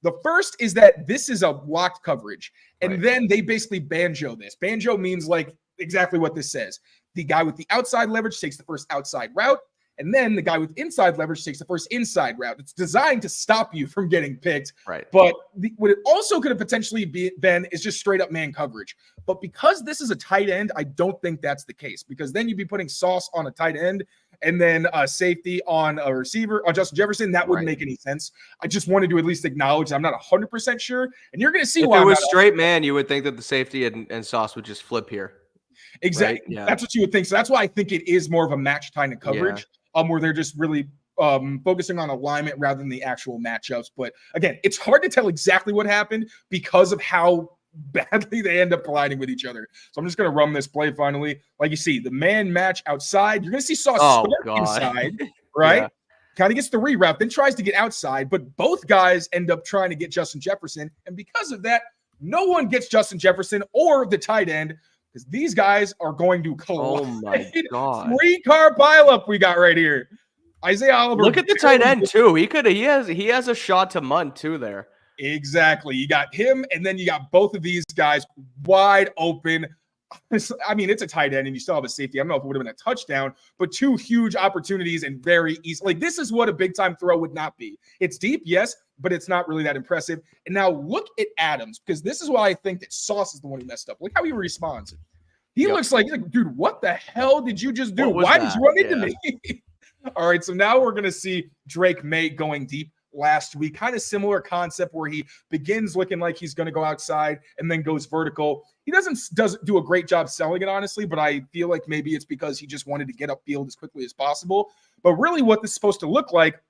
The first is that this is a locked coverage, and then they basically banjo this. Banjo means like exactly what this says. The guy with the outside leverage takes the first outside route. And then the guy with inside leverage takes the first inside route. It's designed to stop you from getting picked. Right. But what it also could have potentially been is just straight up man coverage. But because this is a tight end, I don't think that's the case, because then you'd be putting Sauce on a tight end and then safety on a receiver on Justin Jefferson. That wouldn't make any sense. I just wanted to at least acknowledge I'm not 100% sure. And you're going to see if why. It was straight man, you would think that the safety and Sauce would just flip here. Exactly. Right? Yeah. That's what you would think. So that's why I think it is more of a match kind of coverage, where they're just really focusing on alignment rather than the actual matchups. But again, it's hard to tell exactly what happened because of how badly they end up colliding with each other. So I'm just going to run this play finally. Like you see, the man match outside. You're going to see Sauce start inside, right? Yeah. Kind of gets the reroute, then tries to get outside. But both guys end up trying to get Justin Jefferson. And because of that, no one gets Justin Jefferson or the tight end, because these guys are going to collide. Oh my God. 3-car pileup we got right here. Isaiah Oliver. Look at the tight end too. He has a shot to Munt too there. Exactly. You got him, and then you got both of these guys wide open. I mean, it's a tight end, and you still have a safety. I don't know if it would have been a touchdown, but two huge opportunities and very easy. Like, this is what a big-time throw would not be. It's deep, yes, but it's not really that impressive. And now look at Adams, because this is why I think that Sauce is the one who messed up. Look how he responds. He looks like, dude, what the hell did you just do? Why did you run into me? All right, so now we're going to see Drake May going deep. Last week, kind of similar concept where he begins looking like he's going to go outside and then goes vertical. He doesn't do a great job selling it, honestly, but I feel like maybe it's because he just wanted to get upfield as quickly as possible. But really what this is supposed to look like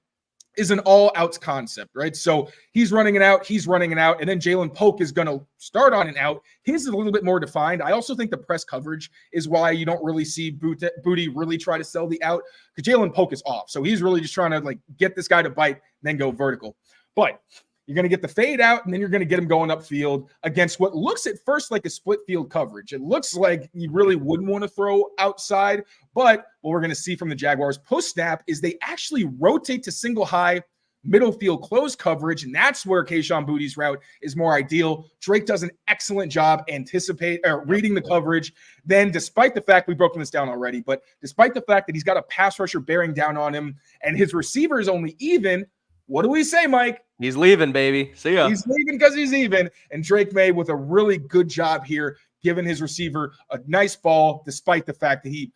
is an all-outs concept, right? So he's running it out, and then Jalen Polk is going to start on and out. His is a little bit more defined. I also think the press coverage is why you don't really see Booty really try to sell the out, because Jalen Polk is off. So he's really just trying to like get this guy to bite and then go vertical. But you're going to get the fade out, and then you're going to get him going upfield against what looks at first like a split field coverage. It looks like you really wouldn't want to throw outside, but what we're going to see from the Jaguars post-snap is they actually rotate to single high middle field close coverage, and that's where Kayshon Bouttie's route is more ideal. Drake does an excellent job reading the coverage. Then, despite the fact we've broken this down already, but despite the fact that he's got a pass rusher bearing down on him and his receiver is only even, what do we say, Mike? He's leaving, baby. See ya. He's leaving because he's even. And Drake May with a really good job here, giving his receiver a nice ball, despite the fact that he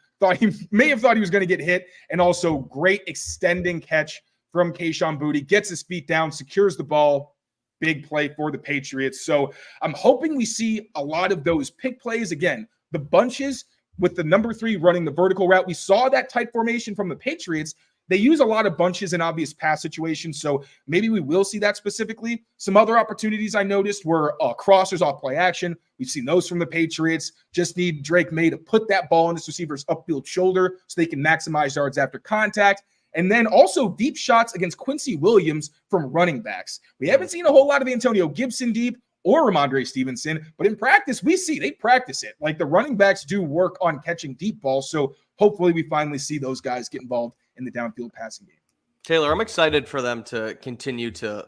may have thought he was going to get hit. And also great extending catch from Kayshon Boutte. Gets his feet down, secures the ball. Big play for the Patriots. So I'm hoping we see a lot of those pick plays. Again, the bunches with the number 3 running the vertical route. We saw that tight formation from the Patriots. They use a lot of bunches in obvious pass situations, so maybe we will see that specifically. Some other opportunities I noticed were crossers off play action. We've seen those from the Patriots. Just need Drake May to put that ball on this receiver's upfield shoulder so they can maximize yards after contact. And then also deep shots against Quincy Williams from running backs. We haven't seen a whole lot of Antonio Gibson deep or Ramondre Stevenson, but in practice, we see they practice it. Like, the running backs do work on catching deep balls, so hopefully we finally see those guys get involved in the downfield passing game. Taylor, I'm excited for them to continue to,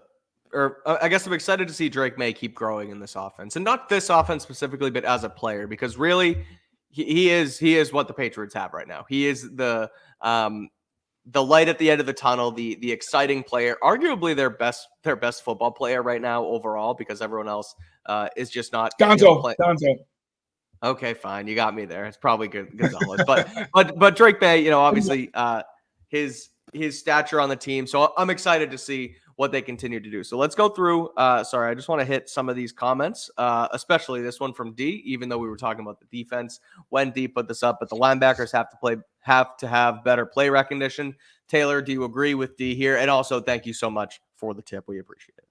or I guess I'm excited to see Drake May keep growing in this offense, and not this offense specifically, but as a player, because really he is what the Patriots have right now. He is the light at the end of the tunnel, the exciting player, arguably their best football player right now overall, because everyone else is just not Gonzo. Okay, fine, you got me there. It's probably Gonzalez, but Drake May, obviously his stature on the team. So I'm excited to see what they continue to do. So let's go through. Sorry, I just want to hit some of these comments, especially this one from D. Even though we were talking about the defense when D put this up, but the linebackers have to have better play recognition. Taylor, do you agree with D here? And also, thank you so much for the tip. We appreciate it.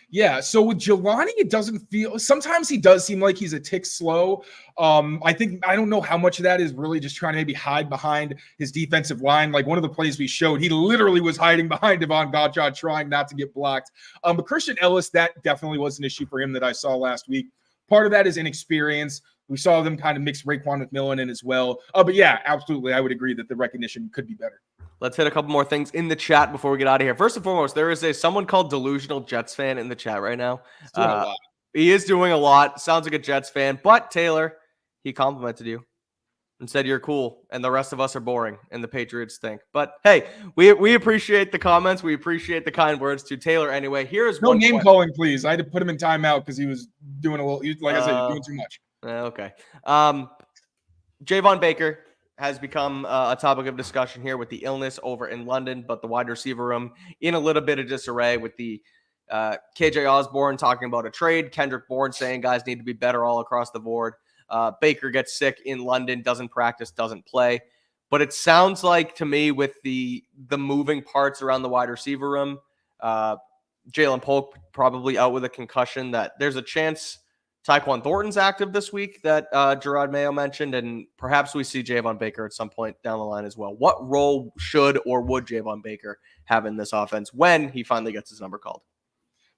Yeah, so with Jelani, it doesn't feel – sometimes he does seem like he's a tick slow. I don't know how much of that is really just trying to maybe hide behind his defensive line. Like, one of the plays we showed, he literally was hiding behind Devon Godchaux trying not to get blocked. But Christian Ellis, that definitely was an issue for him that I saw last week. Part of that is inexperience. We saw them kind of mix Raekwon McMillan in as well. But yeah, absolutely, I would agree that the recognition could be better. Let's hit a couple more things in the chat before we get out of here. First and foremost, there is someone called Delusional Jets fan in the chat right now. He is doing a lot. Sounds like a Jets fan. But, Taylor, he complimented you. and said you're cool and the rest of us are boring and the Patriots stink. But hey, we appreciate the comments. We appreciate the kind words to Tayler anyway. Here's No one name question. calling, please. I had to put him in timeout because he was doing a little, like I said, he was doing too much. Okay. Javon Baker has become a topic of discussion here with the illness over in London, but the wide receiver room in a little bit of disarray with the KJ Osborne talking about a trade, Kendrick Bourne saying guys need to be better all across the board. Baker gets sick in London, doesn't practice, doesn't play. But it sounds like to me with the moving parts around the wide receiver room, Jalen Polk probably out with a concussion, that there's a chance Tyquan Thornton's active this week that Gerard Mayo mentioned, and perhaps we see Javon Baker at some point down the line as well. What role should or would Javon Baker have in this offense when he finally gets his number called?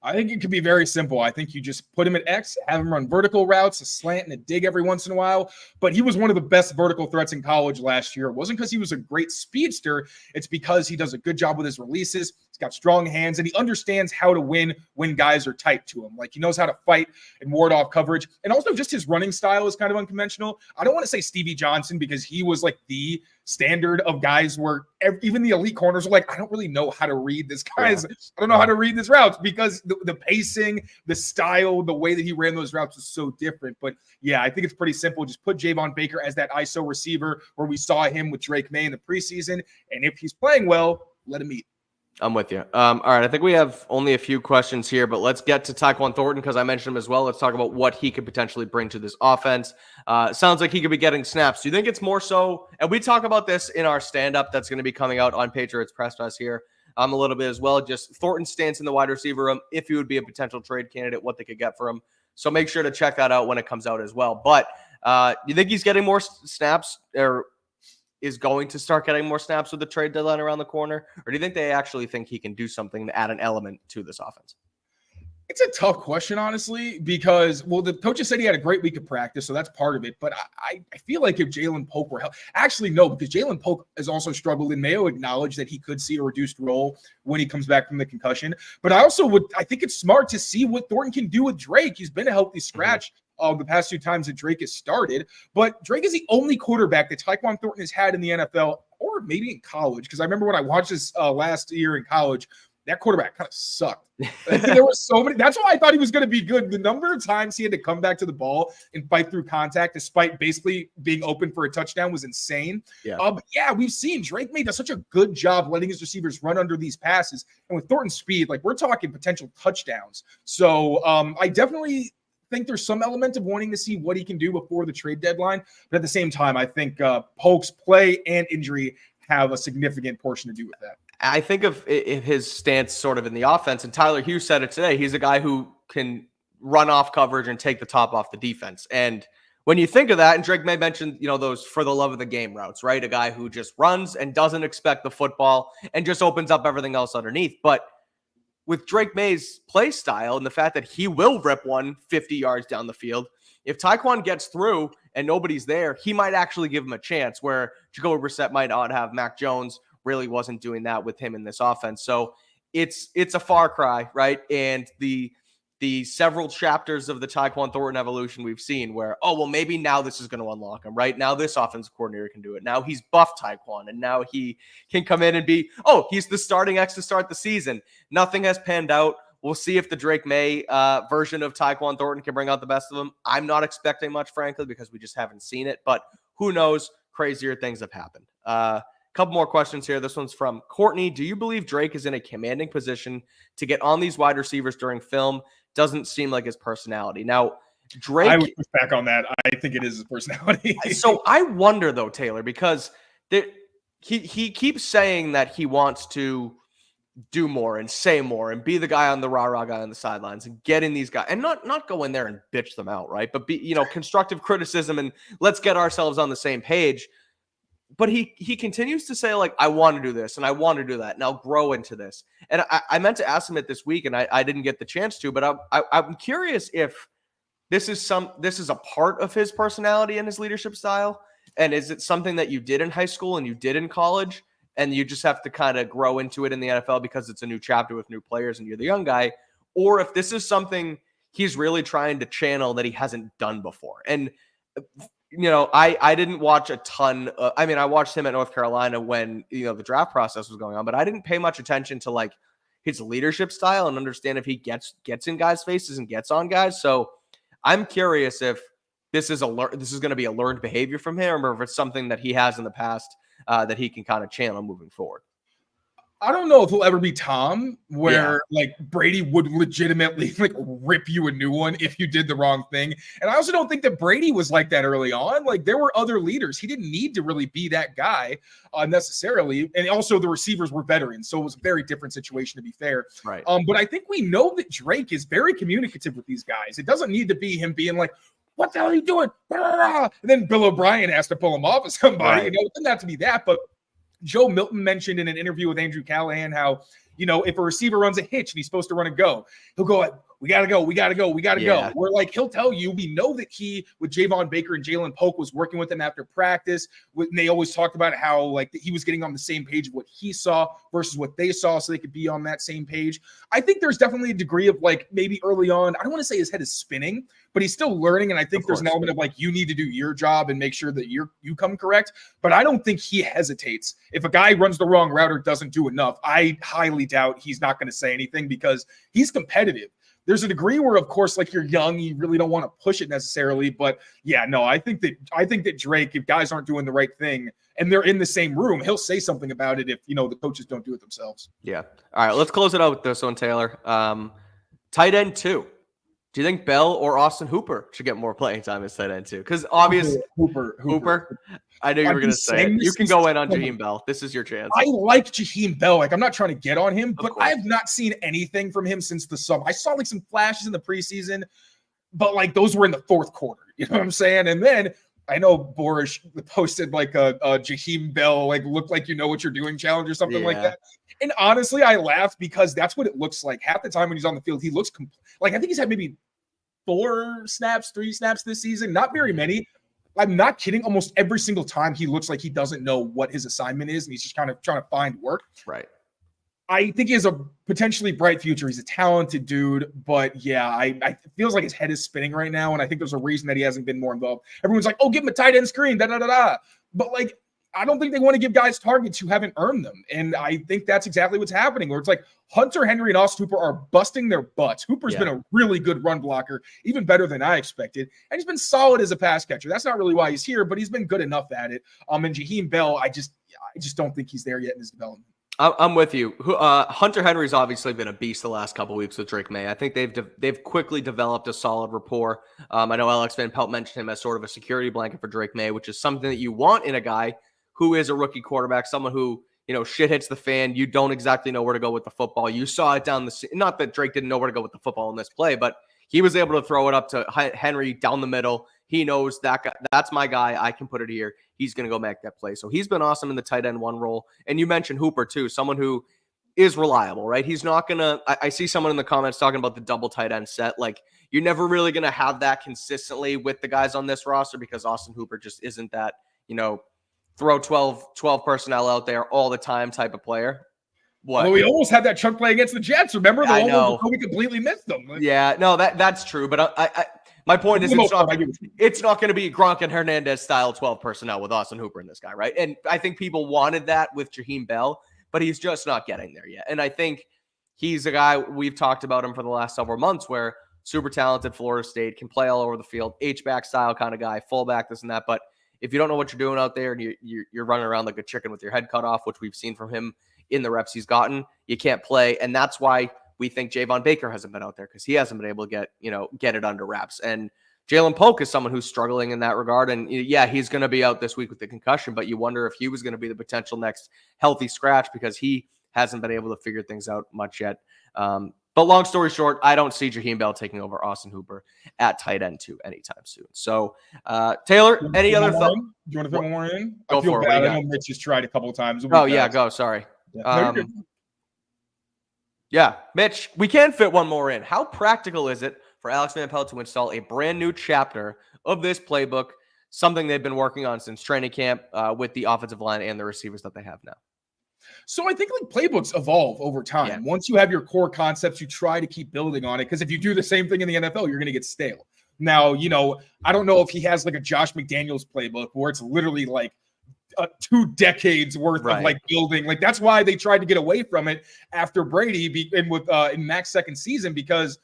I think it could be very simple. I think you just put him at X, have him run vertical routes, a slant and a dig every once in a while. But he was one of the best vertical threats in college last year. It wasn't because he was a great speedster. It's because he does a good job with his releases. He's got strong hands, and he understands how to win when guys are tight to him. Like, he knows how to fight and ward off coverage. And also just his running style is kind of unconventional. I don't want to say Stevie Johnson because he was like the standard of guys where even the elite corners are like, I don't really know how to read this guy's. I don't know how to read this routes because the pacing, the style, the way that he ran those routes was so different. But yeah, I think it's pretty simple. Just put Javon Baker as that ISO receiver where we saw him with Drake May in the preseason. And if he's playing well, let him eat. I'm with you. All right, I think we have only a few questions here, but let's get to Tyquan Thornton because I mentioned him as well. Let's talk about what he could potentially bring to this offense. Sounds like he could be getting snaps. Do you think it's more so, and we talk about this in our stand-up that's going to be coming out on Patriots Press Fest here a little bit as well, just Thornton's stance in the wide receiver room, if he would be a potential trade candidate, what they could get for him. So make sure to check that out when it comes out as well. But you think he's getting more snaps or is going to start getting more snaps with the trade deadline around the corner? Or do you think they actually think he can do something to add an element to this offense? It's a tough question, honestly, because, well, the coaches said he had a great week of practice, so that's part of it. But I feel like if Jalen Polk were actually, no, because Jalen Polk has also struggled, and Mayo acknowledged that he could see a reduced role when he comes back from the concussion. But I think it's smart to see what Thornton can do with Drake. He's been a healthy scratch the past 2 times that Drake has started. But Drake is the only quarterback that Tyquan Thornton has had in the NFL, or maybe in college, because I remember when I watched this last year in college, that quarterback kind of sucked. There were so many. That's why I thought he was going to be good. The number of times he had to come back to the ball and fight through contact, despite basically being open for a touchdown, was insane. Yeah. But yeah, we've seen Drake made such a good job letting his receivers run under these passes. And with Thornton's speed, like, we're talking potential touchdowns. So I definitely think there's some element of wanting to see what he can do before the trade deadline. But at the same time, I think Polk's play and injury have a significant portion to do with that. I think of his stance sort of in the offense, and Tyler Hughes said it today. He's a guy who can run off coverage and take the top off the defense. And when you think of that, and Drake May mentioned, those for the love of the game routes, right? A guy who just runs and doesn't expect the football and just opens up everything else underneath. But with Drake May's play style and the fact that he will rip one 50 yards down the field, if Tyquan gets through and nobody's there, he might actually give him a chance where Jacoby Brissett might not have. Mac Jones really wasn't doing that with him in this offense. So it's a far cry, right? And the several chapters of the Tyquan Thornton evolution we've seen where, maybe now this is going to unlock him, right? Now this offensive coordinator can do it. Now he's buffed Tyquan, and now he can come in and be, he's the starting X to start the season. Nothing has panned out. We'll see if the Drake May version of Tyquan Thornton can bring out the best of him. I'm not expecting much, frankly, because we just haven't seen it. But who knows? Crazier things have happened. Couple more questions here. This one's from Courtney. Do you believe Drake is in a commanding position to get on these wide receivers during film? Doesn't seem like his personality. Now, Drake... I would push back on that. I think it is his personality. So I wonder, though, Taylor, because he keeps saying that he wants to do more and say more and be the guy on the rah-rah guy on the sidelines and get in these guys and not go in there and bitch them out, right? But be, constructive criticism and let's get ourselves on the same page. But he continues to say, like, I want to do this and I want to do that and I'll grow into this. And I meant to ask him it this week and I didn't get the chance to, but I'm curious if this is a part of his personality and his leadership style. And is it something that you did in high school and you did in college and you just have to kind of grow into it in the NFL because it's a new chapter with new players and you're the young guy? Or if this is something he's really trying to channel that he hasn't done before. And I didn't watch a ton. I watched him at North Carolina when, the draft process was going on, but I didn't pay much attention to like his leadership style and understand if he gets in guys' faces and gets on guys. So I'm curious if this is going to be a learned behavior from him, or if it's something that he has in the past that he can kind of channel moving forward. I don't know if he'll ever be Tom, where like Brady would legitimately like rip you a new one if you did the wrong thing. And I also don't think that Brady was like that early on. Like there were other leaders. He didn't need to really be that guy necessarily. And also the receivers were veterans. So it was a very different situation, to be fair. Right. But I think we know that Drake is very communicative with these guys. It doesn't need to be him being like, what the hell are you doing? And then Bill O'Brien has to pull him off of somebody. Right. It doesn't have to be that, but Joe Milton mentioned in an interview with Andrew Callahan how, if a receiver runs a hitch and he's supposed to run a go, he'll go, we got to go. Where like, he'll tell you, we know that he, with Javon Baker and Jalen Polk, was working with him after practice. And they always talked about how like he was getting on the same page of what he saw versus what they saw so they could be on that same page. I think there's definitely a degree of like maybe early on, I don't want to say his head is spinning, but he's still learning. And I think there's an element of like, you need to do your job and make sure that you come correct. But I don't think he hesitates. If a guy runs the wrong route or doesn't do enough, I highly doubt he's not going to say anything because he's competitive. There's a degree where, of course, like you're young, you really don't want to push it necessarily. But yeah, no, I think that Drake, if guys aren't doing the right thing and they're in the same room, he'll say something about it if, the coaches don't do it themselves. Yeah. All right, let's close it out with this one, Taylor. Tight end 2. Do you think Bell or Austin Hooper should get more playing time as tight end 2? Because obviously Hooper. I knew you were going to say it. You can go in on Jaheim Bell. This is your chance. I like Jaheim Bell. Like, I'm not trying to get on him, but I have not seen anything from him since the summer. I saw like some flashes in the preseason, but like those were in the fourth quarter. You know what I'm saying? And then I know Boris posted like a Jaheim Bell, like look like you know what you're doing challenge or something like that. And honestly, I laughed because that's what it looks like. Half the time when he's on the field, he looks like I think he's had maybe 3 snaps this season. Not very many. I'm not kidding. Almost every single time he looks like he doesn't know what his assignment is and he's just kind of trying to find work. Right. I think he has a potentially bright future. He's a talented dude, but yeah, I feels like his head is spinning right now, and I think there's a reason that he hasn't been more involved. Everyone's like, "Oh, give him a tight end screen," but like, I don't think they want to give guys targets who haven't earned them, and I think that's exactly what's happening. Where it's like Hunter Henry and Austin Hooper are busting their butts. Hooper's been a really good run blocker, even better than I expected, and he's been solid as a pass catcher. That's not really why he's here, but he's been good enough at it. And Jaheim Bell, I just don't think he's there yet in his development. I'm with you. Hunter Henry's obviously been a beast the last couple of weeks with Drake May. I think they've quickly developed a solid rapport. I know Alex Van Pelt mentioned him as sort of a security blanket for Drake May, which is something that you want in a guy who is a rookie quarterback, someone who, shit hits the fan. You don't exactly know where to go with the football. You saw it down not that Drake didn't know where to go with the football in this play, but he was able to throw it up to Henry down the middle. He knows that guy, that's my guy. I can put it here. He's going to go make that play. So he's been awesome in the tight end 1 role. And you mentioned Hooper too, someone who is reliable, right? He's not going to, I see someone in the comments talking about the double tight end set. Like you're never really going to have that consistently with the guys on this roster because Austin Hooper just isn't that, throw 12 personnel out there all the time type of player. What? Well, we almost had that chunk play against the Jets. Remember the one where we completely missed them. Yeah, no, that's true. But I my point is it's not going to be Gronk and Hernandez style 12 personnel with Austin Hooper and this guy, right? And I think people wanted that with Jaheim Bell, but he's just not getting there yet. And I think he's a guy, we've talked about him for the last several months, where super talented, Florida State, can play all over the field, H-back style kind of guy, fullback, this and that. But if you don't know what you're doing out there and you're running around like a chicken with your head cut off, which we've seen from him in the reps he's gotten, you can't play. And that's why we think Javon Baker hasn't been out there, because he hasn't been able to get it under wraps. And Jalen Polk is someone who's struggling in that regard. And yeah, he's going to be out this week with the concussion, but you wonder if he was going to be the potential next healthy scratch because he hasn't been able to figure things out much yet. But long story short, I don't see Jaheim Bell taking over Austin Hooper at tight end 2 anytime soon. So, Taylor, any other thoughts? Do you want to throw one more in? Go I feel for it. bad. I know Mitch has tried a couple of times. Oh, yeah, go. Sorry. Yeah. Yeah, Mitch, we can fit one more in. How practical is it for Alex Van Pelt to install a brand new chapter of this playbook, something they've been working on since training camp with the offensive line and the receivers that they have now? So I think like playbooks evolve over time. Yeah. Once you have your core concepts, you try to keep building on it, because if you do the same thing in the NFL, you're going to get stale. Now, I don't know if he has like a Josh McDaniels playbook where it's literally like 2 decades worth of like building. Like that's why they tried to get away from it after Brady in Mac's second season, because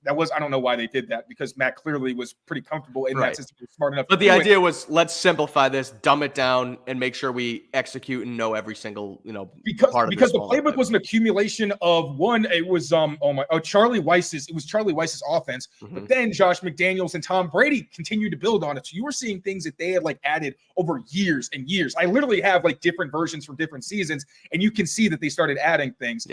I don't know why they did that, because Mac clearly was pretty comfortable in that system, smart enough. But the idea was, let's simplify this, dumb it down, and make sure we execute and know every single, part of because the playbook was an accumulation of it was Charlie Weiss's offense, but then Josh McDaniels and Tom Brady continued to build on it. So you were seeing things that they had like added over years and years. I literally have like different versions from different seasons, and you can see that they started adding things.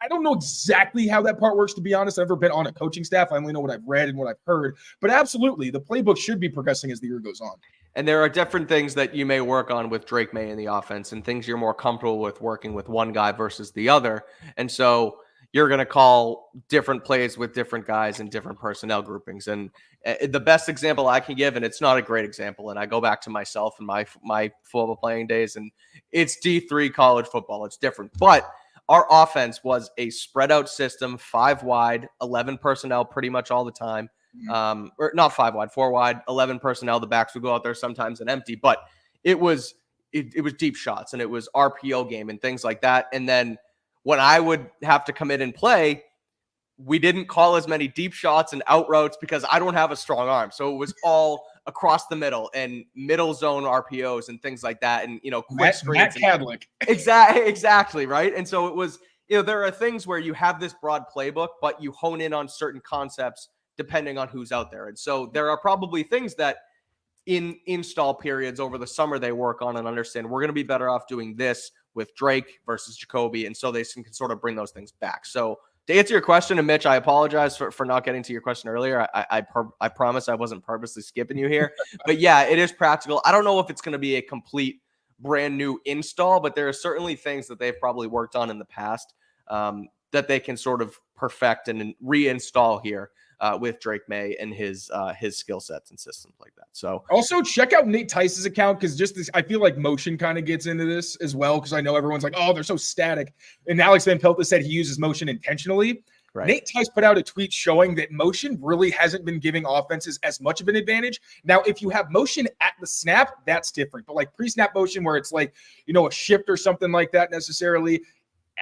I don't know exactly how that part works, to be honest. I've never been on a coaching staff. I only know what I've read and what I've heard. But absolutely, the playbook should be progressing as the year goes on. And there are different things that you may work on with Drake May in the offense, and things you're more comfortable with working with one guy versus the other. And so you're going to call different plays with different guys and different personnel groupings. And the best example I can give, and it's not a great example, and I go back to myself and my football playing days, and it's D3 college football. It's different. But our offense was a spread out system, 5 wide, 11 personnel pretty much all the time. Or not 5 wide, 4 wide, 11 personnel. The backs would go out there sometimes and empty, but it was deep shots, and it was RPO game and things like that. And then when I would have to come in and play, we didn't call as many deep shots and out routes because I don't have a strong arm. So it was all across the middle and middle zone RPOs and things like that. And, quick screens. Matt Kadlick. Exactly. Right. And so it was, there are things where you have this broad playbook, but you hone in on certain concepts depending on who's out there. And so there are probably things that in install periods over the summer they work on and understand we're going to be better off doing this with Drake versus Jacoby. And so they can sort of bring those things back. So to answer your question, and Mitch, I apologize for not getting to your question earlier. I promise I wasn't purposely skipping you here. But yeah, it is practical. I don't know if it's going to be a complete brand new install, but there are certainly things that they've probably worked on in the past that they can sort of perfect and reinstall here with Drake May and his skill sets and systems like that. So also check out Nate Tice's account, because I feel like motion kind of gets into this as well, because I know everyone's like, oh, they're so static. And Alex Van Pelt said he uses motion intentionally. Right. Nate Tice put out a tweet showing that motion really hasn't been giving offenses as much of an advantage. Now, if you have motion at the snap, that's different. But like pre-snap motion where it's like, a shift or something like that necessarily,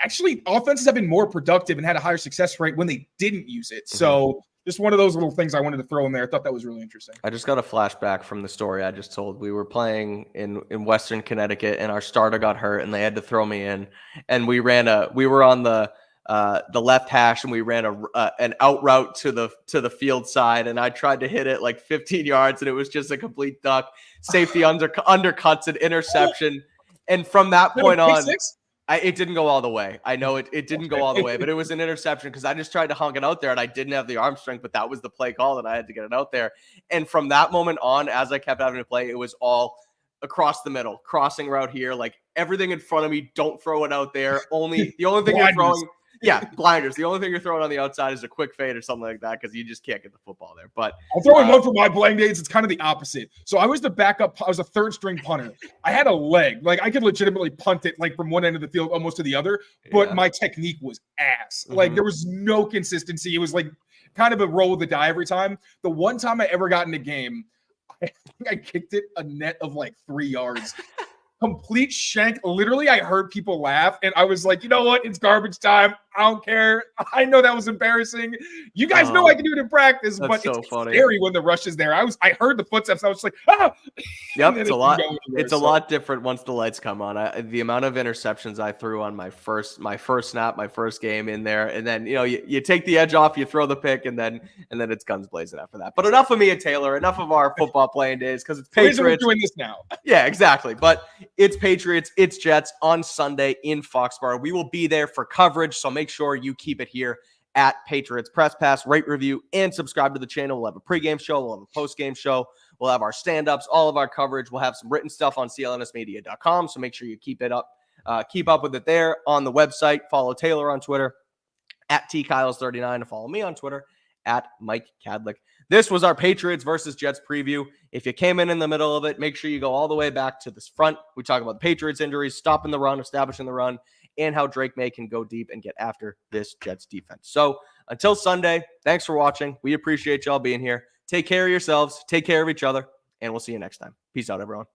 actually offenses have been more productive and had a higher success rate when they didn't use it. So just one of those little things I wanted to throw in there. I thought that was really interesting. I just got a flashback from the story I just told. We were playing in Western Connecticut, and our starter got hurt, and they had to throw me in. And we were on the left hash, and we ran an out route to the field side, and I tried to hit it like 15 yards, and it was just a complete duck. Safety undercuts an interception, and from that point on. It didn't go all the way. I know it didn't go all the way, but it was an interception because I just tried to hunk it out there and I didn't have the arm strength, but that was the play call that I had to get it out there. And from that moment on, as I kept having to play, it was all across the middle, crossing route here, like everything in front of me. Don't throw it out there. The only thing you're throwing. Yeah, blinders. The only thing you're throwing on the outside is a quick fade or something like that because you just can't get the football there. But I'm throwing one for my playing days. It's kind of the opposite. So I was the backup. I was a third string punter. I had a leg. Like I could legitimately punt it like from one end of the field almost to the other. But my technique was ass. Like there was no consistency. It was like kind of a roll of the die every time. The one time I ever got in a game, I think I kicked it a net of like 3 yards. Complete shank. Literally, I heard people laugh, and I was like, you know what? It's garbage time. I don't care. I know that was embarrassing. You guys know I can do it in practice, but so it's funny. Scary when the rush is there. I heard the footsteps. I was just like, ah. Yep, it's a lot. It's a lot different once the lights come on. The amount of interceptions I threw on my first snap, my first game in there, and then you take the edge off, you throw the pick, and then it's guns blazing after that. But enough of me and Taylor. Enough of our football playing days because it's Patriots. We're doing this now. Yeah, exactly. But it's Patriots, it's Jets on Sunday in Foxboro. We will be there for coverage, so make sure you keep it here at Patriots Press Pass. Rate, review, and subscribe to the channel. We'll have a pregame show. We'll have a postgame show. We'll have our stand-ups, all of our coverage. We'll have some written stuff on CLNSmedia.com, so make sure you keep up with it there on the website. Follow Taylor on Twitter at TKyles39 and follow me on Twitter at Mike Kadlick. This was our Patriots versus Jets preview. If you came in the middle of it, make sure you go all the way back to this front. We talk about the Patriots injuries, stopping the run, establishing the run, and how Drake May can go deep and get after this Jets defense. So until Sunday, thanks for watching. We appreciate y'all being here. Take care of yourselves. Take care of each other. And we'll see you next time. Peace out, everyone.